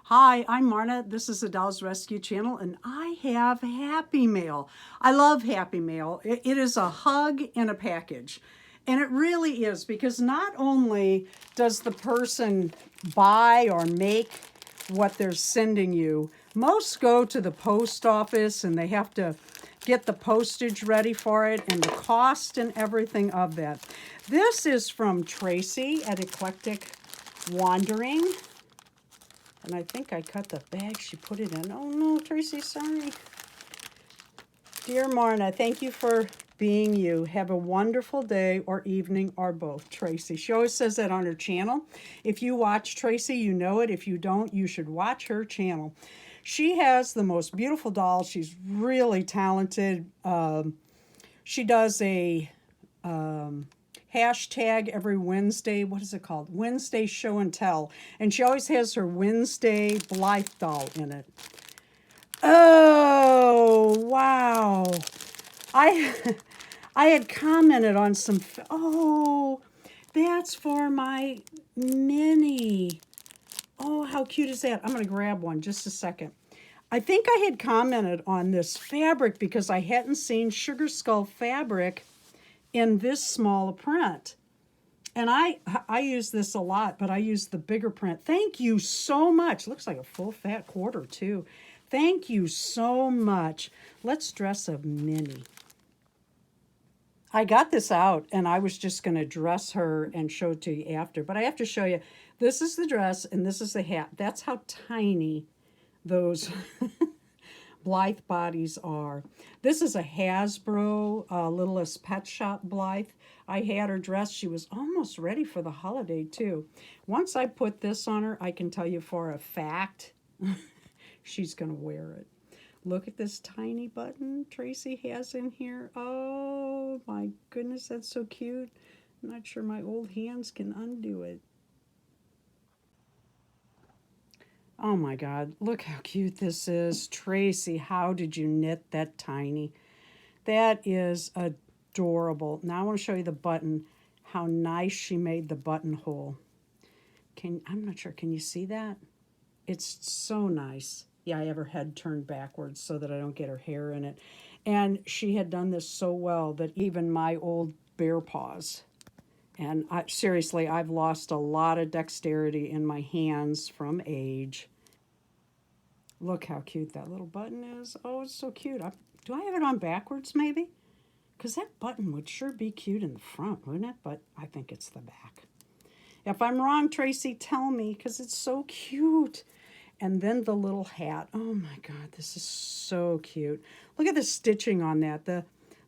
Hi, I'm Marna. This is the Dolls Rescue Channel, and I have Happy Mail. I love Happy Mail. It is a hug in a package. And it really is, because not only does the person buy or make what they're sending you, most go to the post office and they have to get the postage ready for it and the cost and everything of that. This is from Tracy at Eclectic Wandering. And I think I cut the bag she put it in. Oh no, Tracy, sorry. Dear Marna, thank you for being you. Have a wonderful day or evening or both, Tracy. She always says that on her channel. If you watch Tracy, you know it. If you don't, you should watch her channel. She has the most beautiful dolls. She's really talented. She does a hashtag every Wednesday. What is it called? Wednesday Show and Tell. And she always has her Wednesday Blythe doll in it. Oh, wow. I had commented on some, oh, that's for my mini. Oh, how cute is that? I'm going to grab one just a second. I think I had commented on this fabric because I hadn't seen Sugar Skull fabric in this small print. And I use this a lot, but I use the bigger print. Thank you so much. Looks like a full fat quarter too. Thank you so much. Let's dress a mini. I got this out and I was just going to dress her and show it to you after. But I have to show you, this is the dress and this is the hat. That's how tiny those Blythe bodies are. This is a Hasbro Littlest Pet Shop Blythe. I had her dressed. She was almost ready for the holiday too. Once I put this on her, I can tell you for a fact she's going to wear it. Look at this tiny button Tracy has in here. Oh my goodness, that's so cute. I'm not sure my old hands can undo it. Oh my God, look how cute this is. Tracy, how did you knit that tiny? That is adorable. Now I want to show you the button, how nice she made the buttonhole. I'm not sure, can you see that? It's so nice. Yeah, I have her head turned backwards so that I don't get her hair in it. And she had done this so well that even my old bear paws, and seriously, I've lost a lot of dexterity in my hands from age. Look how cute that little button is. Oh, it's so cute. Do I have it on backwards maybe? Because that button would sure be cute in the front, wouldn't it? But I think it's the back. If I'm wrong, Tracy, tell me, because it's so cute. And then the little hat. Oh my God, this is so cute. Look at the stitching on that. The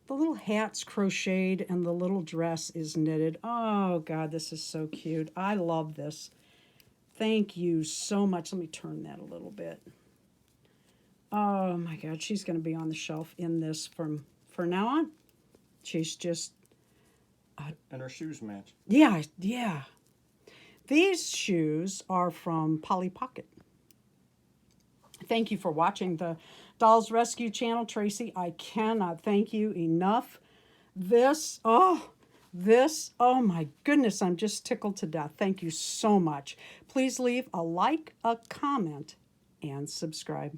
little hat's crocheted and the little dress is knitted. Oh God, this is so cute. I love this. Thank you so much. Let me turn that a little bit. Oh my God, she's going to be on the shelf in this from now on. She's just... and her shoes match. Yeah, yeah. These shoes are from Polly Pocket. Thank you for watching the Dolls Rescue Channel, Tracy. I cannot thank you enough. This, oh my goodness, I'm just tickled to death. Thank you so much. Please leave a like, a comment, and subscribe.